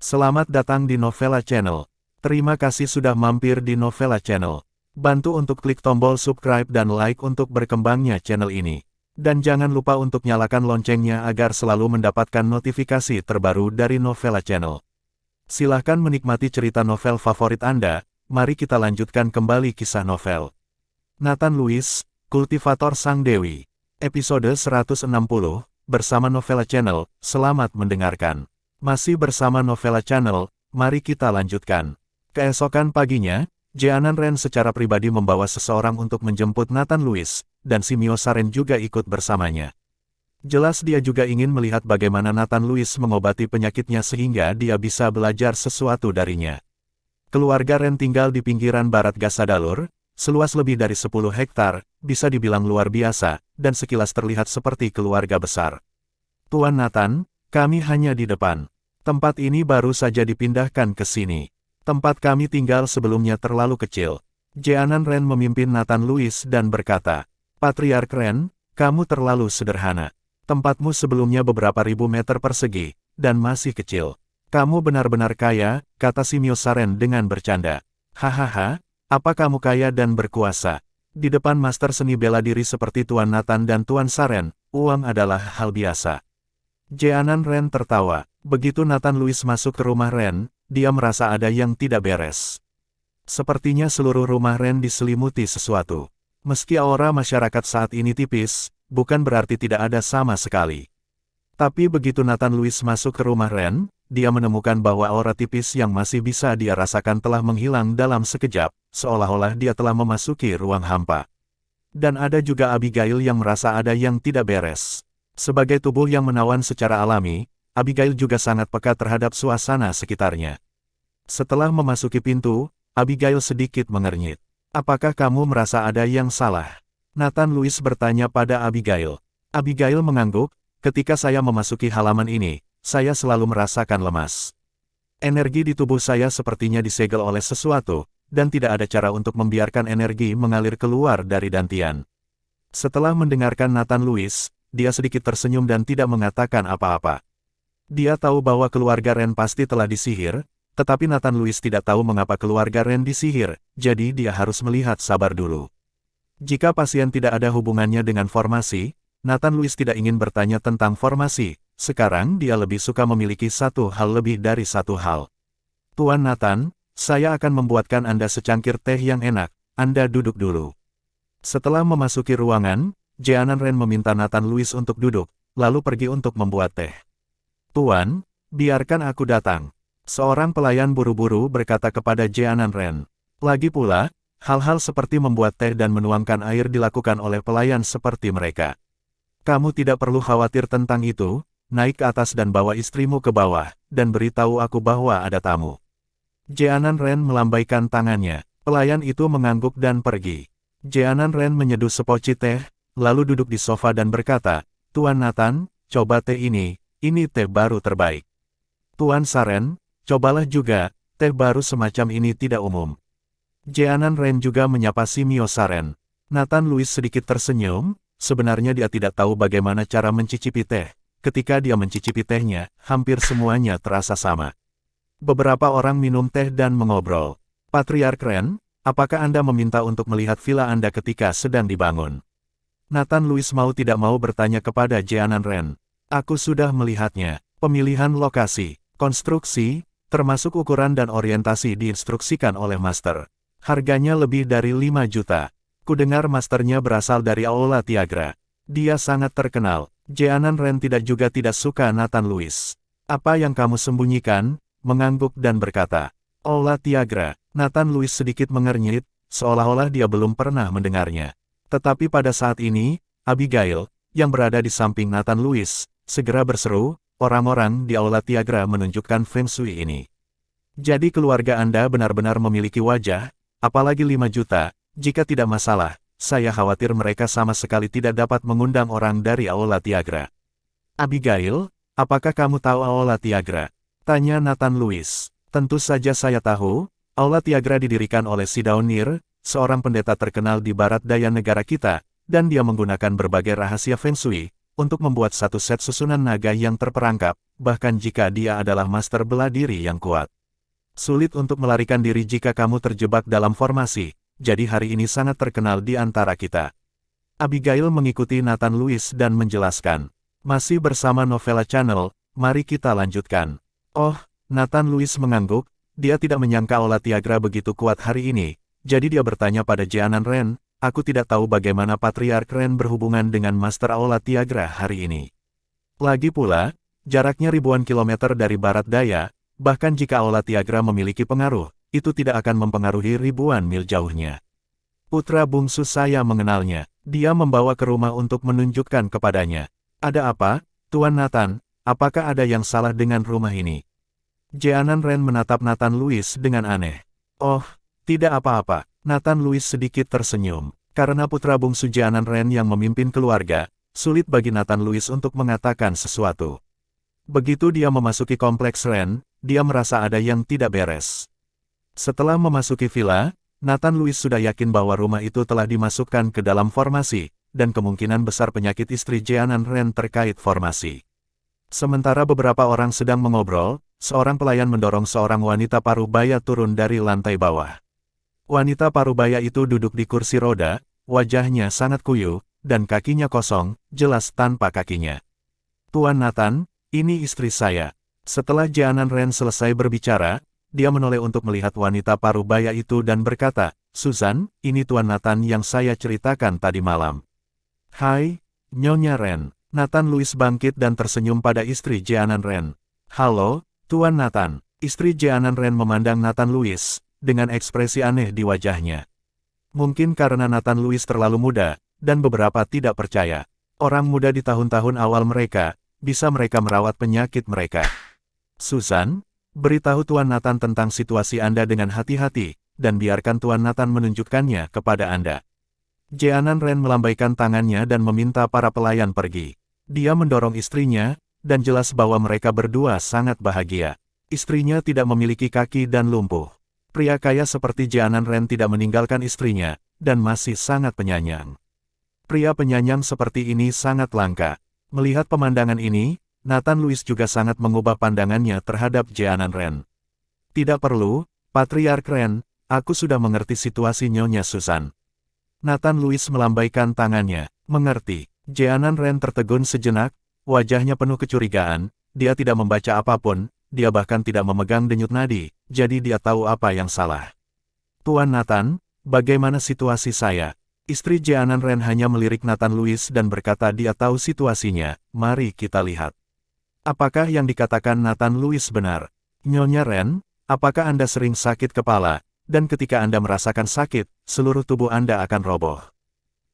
Selamat datang di Novella Channel. Terima kasih sudah mampir di Novella Channel. Bantu untuk klik tombol subscribe dan like untuk berkembangnya channel ini. Dan jangan lupa untuk nyalakan loncengnya agar selalu mendapatkan notifikasi terbaru dari Novella Channel. Silahkan menikmati cerita novel favorit Anda. Mari kita lanjutkan kembali kisah novel Nathan Lewis, Kultivator Sang Dewi. Episode 160, bersama Novella Channel. Selamat mendengarkan. Masih bersama Novella Channel, mari kita lanjutkan. Keesokan paginya, Jeanan Ren secara pribadi membawa seseorang untuk menjemput Nathan Lewis, dan si Mio Saren juga ikut bersamanya. Jelas dia juga ingin melihat bagaimana Nathan Lewis mengobati penyakitnya sehingga dia bisa belajar sesuatu darinya. Keluarga Ren tinggal di pinggiran barat Gasadalur, seluas lebih dari 10 hektar, bisa dibilang luar biasa, dan sekilas terlihat seperti keluarga besar. Tuan Nathan, kami hanya di depan. Tempat ini baru saja dipindahkan ke sini. Tempat kami tinggal sebelumnya terlalu kecil. Jeanan Ren memimpin Nathan Lewis dan berkata, Patriark Ren, kamu terlalu sederhana. Tempatmu sebelumnya beberapa ribu meter persegi, dan masih kecil. Kamu benar-benar kaya, kata si Mio Saren dengan bercanda. Hahaha, apa kamu kaya dan berkuasa? Di depan master seni bela diri seperti Tuan Nathan dan Tuan Saren, uang adalah hal biasa. Jeanan Ren tertawa. Begitu Nathan Lewis masuk ke rumah Ren, dia merasa ada yang tidak beres. Sepertinya seluruh rumah Ren diselimuti sesuatu. Meski aura masyarakat saat ini tipis, bukan berarti tidak ada sama sekali. Tapi begitu Nathan Lewis masuk ke rumah Ren, dia menemukan bahwa aura tipis yang masih bisa dia rasakan telah menghilang dalam sekejap, seolah-olah dia telah memasuki ruang hampa. Dan ada juga Abigail yang merasa ada yang tidak beres. Sebagai tubuh yang menawan secara alami, Abigail juga sangat peka terhadap suasana sekitarnya. Setelah memasuki pintu, Abigail sedikit mengernyit. Apakah kamu merasa ada yang salah? Nathan Lewis bertanya pada Abigail. Abigail mengangguk, ketika saya memasuki halaman ini, saya selalu merasakan lemas. Energi di tubuh saya sepertinya disegel oleh sesuatu, dan tidak ada cara untuk membiarkan energi mengalir keluar dari dantian. Setelah mendengarkan Nathan Lewis, dia sedikit tersenyum dan tidak mengatakan apa-apa. Dia tahu bahwa keluarga Ren pasti telah disihir, tetapi Nathan Lewis tidak tahu mengapa keluarga Ren disihir, jadi dia harus melihat sabar dulu. Jika pasien tidak ada hubungannya dengan formasi, Nathan Lewis tidak ingin bertanya tentang formasi, sekarang dia lebih suka memiliki satu hal lebih dari satu hal. Tuan Nathan, saya akan membuatkan Anda secangkir teh yang enak, Anda duduk dulu. Setelah memasuki ruangan, Jeanan Ren meminta Nathan Lewis untuk duduk, lalu pergi untuk membuat teh. Tuan, biarkan aku datang. Seorang pelayan buru-buru berkata kepada Jeanan Ren. Lagi pula, hal-hal seperti membuat teh dan menuangkan air dilakukan oleh pelayan seperti mereka. Kamu tidak perlu khawatir tentang itu, naik ke atas dan bawa istrimu ke bawah, dan beritahu aku bahwa ada tamu. Jeanan Ren melambaikan tangannya, pelayan itu mengangguk dan pergi. Jeanan Ren menyeduh sepoci teh, lalu duduk di sofa dan berkata, Tuan Nathan, coba teh ini teh baru terbaik. Tuan Saren, cobalah juga, teh baru semacam ini tidak umum. Jeanan Ren juga menyapa si Mio Saren. Nathan Lewis sedikit tersenyum, sebenarnya dia tidak tahu bagaimana cara mencicipi teh. Ketika dia mencicipi tehnya, hampir semuanya terasa sama. Beberapa orang minum teh dan mengobrol. Patriark Ren, apakah Anda meminta untuk melihat villa Anda ketika sedang dibangun? Nathan Lewis mau tidak mau bertanya kepada Jeanan Ren. Aku sudah melihatnya. Pemilihan lokasi, konstruksi, termasuk ukuran dan orientasi diinstruksikan oleh master. Harganya lebih dari 5 juta. Kudengar masternya berasal dari Aula Tiagra. Dia sangat terkenal. Jeanan Ren tidak suka Nathan Lewis. Apa yang kamu sembunyikan? Mengangguk dan berkata. Aula Tiagra. Nathan Lewis sedikit mengernyit, seolah-olah dia belum pernah mendengarnya. Tetapi pada saat ini, Abigail, yang berada di samping Nathan Lewis, segera berseru, orang-orang di Aula Tiagra menunjukkan Feng Shui ini. Jadi keluarga Anda benar-benar memiliki wajah, apalagi 5 juta, jika tidak masalah, saya khawatir mereka sama sekali tidak dapat mengundang orang dari Aula Tiagra. Abigail, apakah kamu tahu Aula Tiagra? Tanya Nathan Lewis. Tentu saja saya tahu, Aula Tiagra didirikan oleh si Daunir, seorang pendeta terkenal di barat daya negara kita, dan dia menggunakan berbagai rahasia Feng Shui untuk membuat satu set susunan naga yang terperangkap, bahkan jika dia adalah master bela diri yang kuat. Sulit untuk melarikan diri jika kamu terjebak dalam formasi, jadi hari ini sangat terkenal di antara kita. Abigail mengikuti Nathan Lewis dan menjelaskan. Masih bersama Novella Channel, mari kita lanjutkan. Oh, Nathan Lewis mengangguk, dia tidak menyangka Aula Tiagra begitu kuat hari ini, jadi dia bertanya pada Jeanan Ren, aku tidak tahu bagaimana Patriark Ren berhubungan dengan Master Aula Tiagra hari ini. Lagi pula, jaraknya ribuan kilometer dari barat daya, bahkan jika Aula Tiagra memiliki pengaruh, itu tidak akan mempengaruhi ribuan mil jauhnya. Putra bungsu saya mengenalnya, dia membawa ke rumah untuk menunjukkan kepadanya. Ada apa, Tuan Nathan, apakah ada yang salah dengan rumah ini? Jeanan Ren menatap Nathan Lewis dengan aneh. Oh, tidak apa-apa, Nathan Lewis sedikit tersenyum. Karena putra bungsu Jeanan Ren yang memimpin keluarga, sulit bagi Nathan Lewis untuk mengatakan sesuatu. Begitu dia memasuki kompleks Ren, dia merasa ada yang tidak beres. Setelah memasuki villa, Nathan Lewis sudah yakin bahwa rumah itu telah dimasukkan ke dalam formasi, dan kemungkinan besar penyakit istri Jeanan Ren terkait formasi. Sementara beberapa orang sedang mengobrol, seorang pelayan mendorong seorang wanita parubaya turun dari lantai bawah. Wanita parubaya itu duduk di kursi roda, wajahnya sangat kuyuh, dan kakinya kosong, jelas tanpa kakinya. Tuan Nathan, ini istri saya. Setelah Jeanan Ren selesai berbicara, dia menoleh untuk melihat wanita parubaya itu dan berkata, Susan, ini Tuan Nathan yang saya ceritakan tadi malam. Hai, Nyonya Ren. Nathan Lewis bangkit dan tersenyum pada istri Jeanan Ren. Halo, Tuan Nathan. Istri Jeanan Ren memandang Nathan Lewis dengan ekspresi aneh di wajahnya. Mungkin karena Nathan Lewis terlalu muda, dan beberapa tidak percaya. Orang muda di tahun-tahun awal mereka, bisa mereka merawat penyakit mereka. Susan, beritahu Tuan Nathan tentang situasi Anda dengan hati-hati, dan biarkan Tuan Nathan menunjukkannya kepada Anda. Jeanan Ren melambaikan tangannya dan meminta para pelayan pergi. Dia mendorong istrinya, dan jelas bahwa mereka berdua sangat bahagia. Istrinya tidak memiliki kaki dan lumpuh. Pria kaya seperti Jeanan Ren tidak meninggalkan istrinya, dan masih sangat penyayang. Pria penyayang seperti ini sangat langka. Melihat pemandangan ini, Nathan Lewis juga sangat mengubah pandangannya terhadap Jeanan Ren. Tidak perlu, Patriark Ren, aku sudah mengerti situasi Nyonya Susan. Nathan Lewis melambaikan tangannya, mengerti. Jeanan Ren tertegun sejenak, wajahnya penuh kecurigaan, dia tidak membaca apapun, dia bahkan tidak memegang denyut nadi, jadi dia tahu apa yang salah. Tuan Nathan, bagaimana situasi saya? Istri Jeanan Ren hanya melirik Nathan Lewis dan berkata dia tahu situasinya, mari kita lihat. Apakah yang dikatakan Nathan Lewis benar? Nyonya Ren, apakah Anda sering sakit kepala, dan ketika Anda merasakan sakit, seluruh tubuh Anda akan roboh?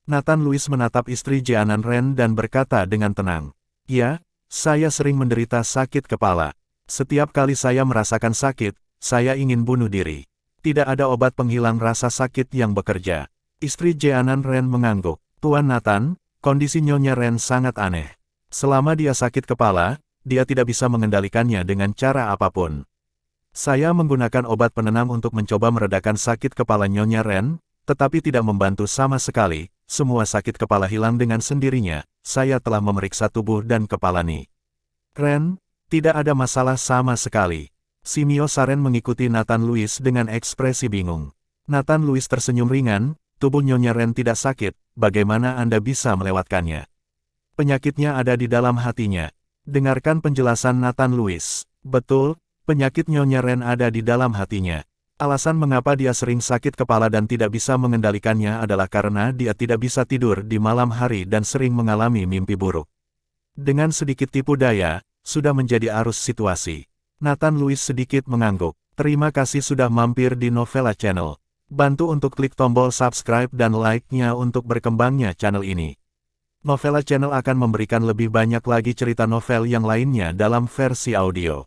Nathan Lewis menatap istri Jeanan Ren dan berkata dengan tenang. Ya, saya sering menderita sakit kepala. Setiap kali saya merasakan sakit, saya ingin bunuh diri. Tidak ada obat penghilang rasa sakit yang bekerja. Istri Jeanan Ren mengangguk. Tuan Nathan, kondisi Nyonya Ren sangat aneh. Selama dia sakit kepala, dia tidak bisa mengendalikannya dengan cara apapun. Saya menggunakan obat penenang untuk mencoba meredakan sakit kepala Nyonya Ren, tetapi tidak membantu sama sekali. Semua sakit kepala hilang dengan sendirinya. Saya telah memeriksa tubuh dan kepala Ni Ren, tidak ada masalah sama sekali. Simio Saren mengikuti Nathan Lewis dengan ekspresi bingung. Nathan Lewis tersenyum ringan, tubuh Nyonya Ren tidak sakit, bagaimana Anda bisa melewatkannya? Penyakitnya ada di dalam hatinya. Dengarkan penjelasan Nathan Lewis. Betul, penyakit Nyonya Ren ada di dalam hatinya. Alasan mengapa dia sering sakit kepala dan tidak bisa mengendalikannya adalah karena dia tidak bisa tidur di malam hari dan sering mengalami mimpi buruk. Dengan sedikit tipu daya, sudah menjadi arus situasi. Nathan Lewis sedikit mengangguk. Terima kasih sudah mampir di Novella Channel. Bantu untuk klik tombol subscribe dan like-nya untuk berkembangnya channel ini. Novella Channel akan memberikan lebih banyak lagi cerita novel yang lainnya dalam versi audio.